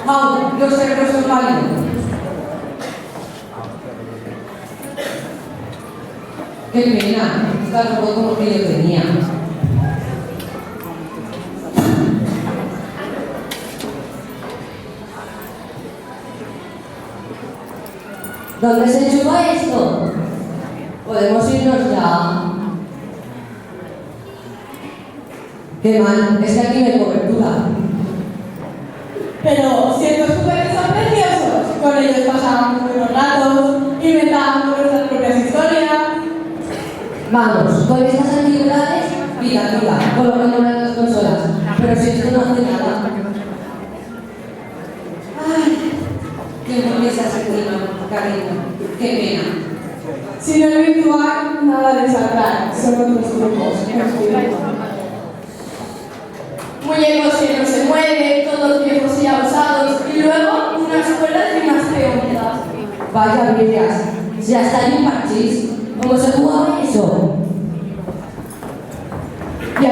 Aún los cerebros son válidos. Qué pena, está robot como que yo tenía. ¿Dónde se enchufa esto? ¿Podemos irnos ya? Qué mal, es que aquí no hay cobertura. Pero si estos juguetes son preciosos, con ellos pasábamos buenos ratos, inventábamos nuestras propias historias. Vamos, con estas antigüedades, pila, colocando una de las consolas. Pero si esto no hace nada. Ay, qué molesta ese clima, cariño. Qué pena. Si no es virtual, nada de saltar, son otros grupos. Muñecos que no se mueven, todos viejos y abusados, y luego una escuela de gimnasia única. Vaya villas, si hasta hay un parchís. ¿Cómo se jugaba eso? ¿Ya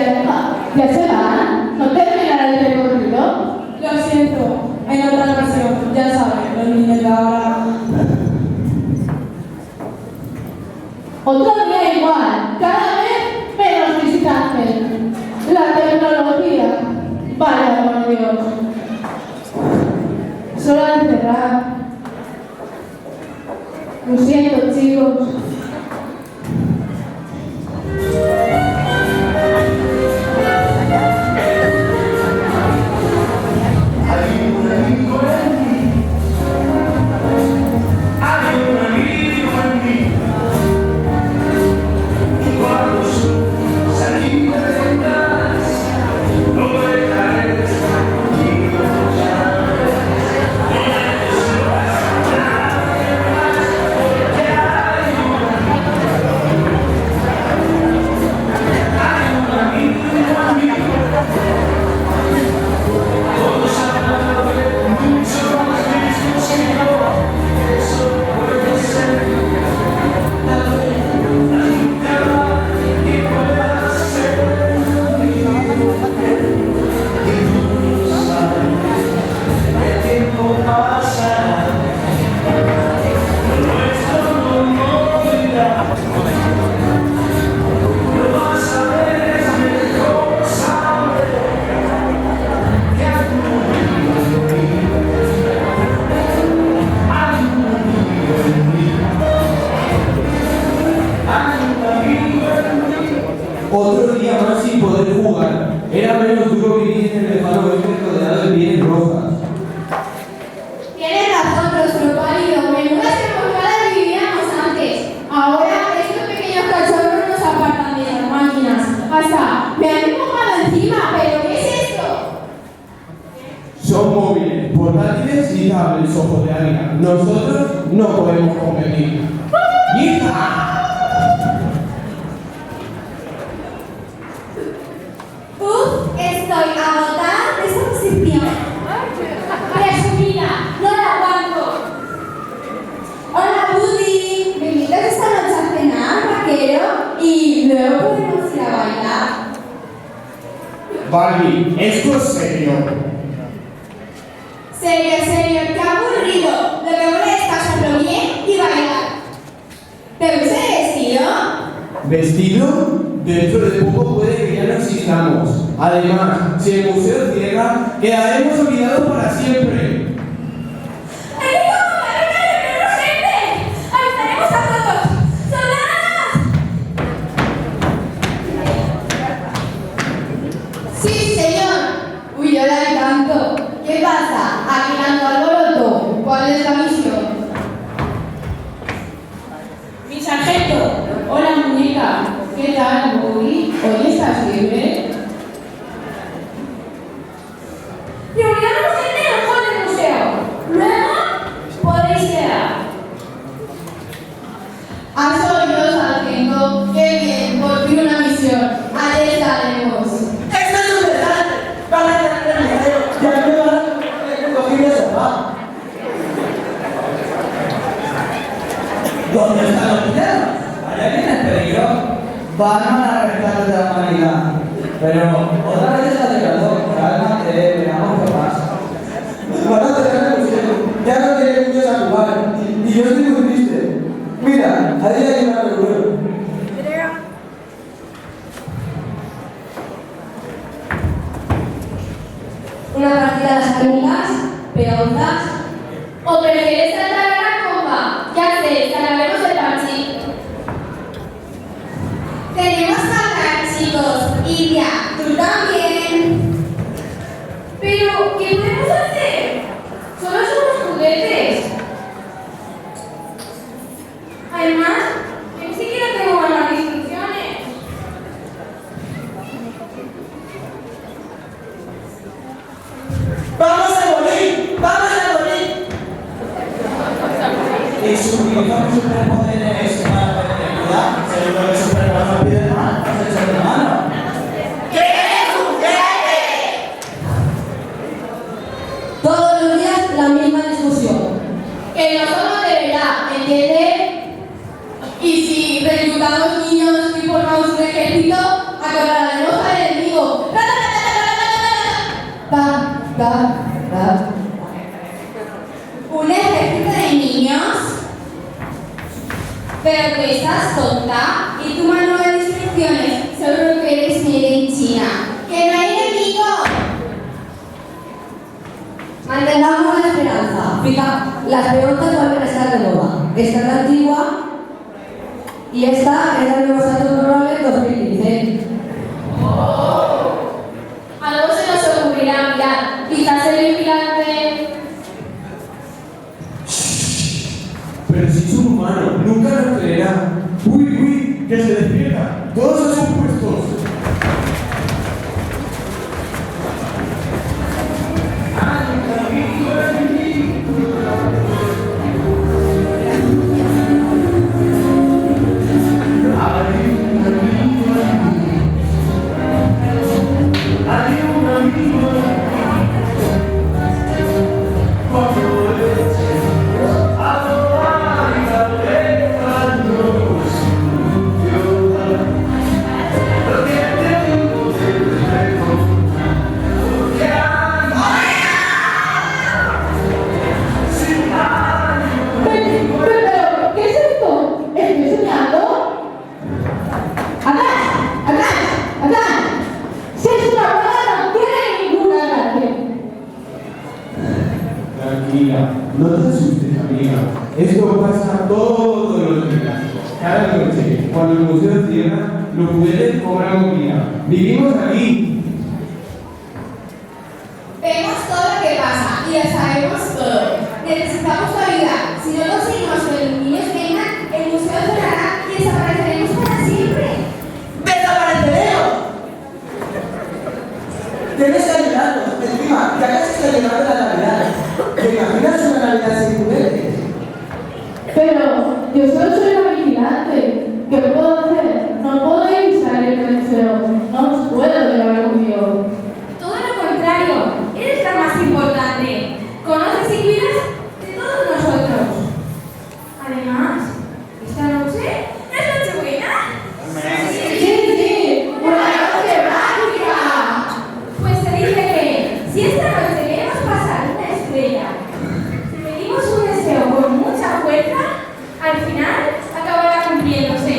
se van? ¿No terminará el recorrido? Lo siento, en otra ocasión, ya saben, los niños de ahora. Otro día igual, cada vez menos visitantes. La tecnología, vaya por Dios. Solo al cerrar. Lo siento, chicos. Otro día más sin poder jugar. Era menos duro vivir en el lejano oeste rodeado de pieles rojas. Tienes razón, rostro pálido. Menudas emboscadas vivíamos antes. Ahora estos pequeños cachorros nos apartan de las máquinas. Hasta me han empujado encima, pero ¿qué es esto? Son móviles, portátiles y tablets ojos de águila. Nosotros no podemos competir. ¡Hija! Estoy agotada de esta posición. Presumida, no la aguanto. Hola, Buddy. ¿Me invitas esta noche a cenar, vaquero? Y luego podemos ir a bailar. Barbie, esto es serio. Serio, qué aburrido. Lo que molesta es pasarlo bien y bailar. ¿Te gusta el vestido? ¿Vestido? Dentro de poco puede que ya no existamos. Además, si el museo cierra, quedaremos olvidados para siempre. ¡Hay que convocar una reunión urgente! ¡Avisaremos a todos! ¡Soldadas! Sí, señor. Uy, yo la de tanto. ¿Qué pasa? Aquí dando alboroto. ¿Cuál es la misión? Mi sargento, hola muñeca. ¿Qué tal, Bobby? ¿Hoy estás libre? Reunión urgente en el hall del museo. Luego podéis quedar. ¿Has oído, sargento? ¡Qué bien! Por fin una misión. Allí estaremos. ¡Esto es un desastre! ¡Van a tener el museo! ¡Ya me van a coger el sofá! ¿Dónde están los pilados? Allá viene el peligro. Van a arrestar de la humanidad. Pero otra vez es la de calor. Cálmate, veamos qué pasa. mataste a el museo. Ya no tiene niños a jugar. Y yo estoy muy triste. Mira, ahí hay una reunión. Una partida de las canicas, peonzas. ¿O prefieres tratar a la compa? Ya sé, salvemos el parche. Tenemos acá, chicos. Iria, tú también. Pero, ¿qué podemos hacer? Solo somos juguetes. Además, yo ni siquiera tengo buenas instrucciones. ¡Vamos a morir! ¡Vamos a morir! Y su superpoderes para película, seguro que Superman no pide más, no se echa de mano. Todos los días la misma discusión. Que no somos de verdad, ¿entiendes? Y si reclutamos niños y formamos un ejército, acorralaremos al enemigo. Ta, ta, ta. ¿Un ejército de niños? Pero tú estás tonta y tu manual de instrucciones seguro que eres made in China. ¡Que no hay enemigo! Mantengamos la esperanza. Fija, las peonzas vuelven a estar de moda. Esta es la antigua y esta es la nueva Saturno Roller 2015. Algo se nos ocurrirá, mirad. Quizás el vigilante. Pero si es un humano, nunca lo creerá. Uy, uy, que se despierta. Todos a sus puestos. Pero, ¿qué es esto? ¿Estoy soñando? ¡Atrás! Si es una broma, no tiene ninguna gracia. Tranquila, no te asustes, amiga. Esto pasa todos los días. Cada noche, cuando el museo cierra, los juguetes cobran comida. Vivimos aquí. Vemos todo lo que pasa y lo sabemos todo. Necesitamos tu ayuda. Si no conseguimos que los niños vengan, el museo cerrará y desapareceremos para siempre. ¡Desapareceremos! Tienes que ayudarnos. Encima, ya casi está llegando la Navidad. ¿Te imaginas una Navidad sin juguetes? Pero yo solo soy la vigilante. ¿Qué puedo hacer? No puedo ir a salir del museo. No os puedo llevar conmigo. Todo lo contrario, eres la más importante. Conoces y cuidas de todos nosotros. Además, esta noche no es Nochebuena. Sí, una noche mágica. Pues se dice que si esta noche queremos pasar una estrella, si pedimos un deseo con mucha fuerza, al final acabará cumpliéndose.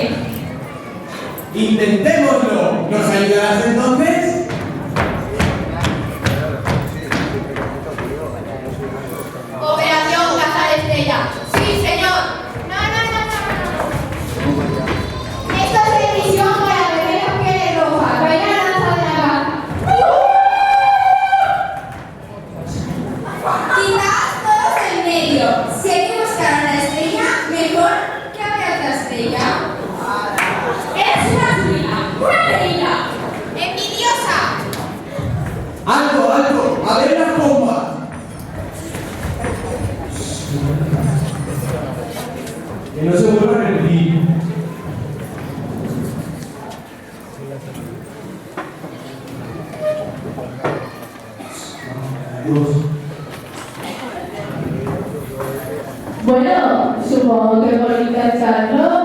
Intentémoslo. ¿Nos ayudarás entonces? Operación Cazar Estrella. Sí, señor. No. Esto es televisión para beber la piel roja. Trae la lanza de la vaca. Quizás todos en medio. Si hay que buscar una estrella, mejor que haber otra estrella. Eres una ruina, una reina. ¡Envidiosa! ¡Alto, alto! ¡A ver las bombas! Que no se vuelva a repetir. Adiós. Bueno, supongo que por intentarlo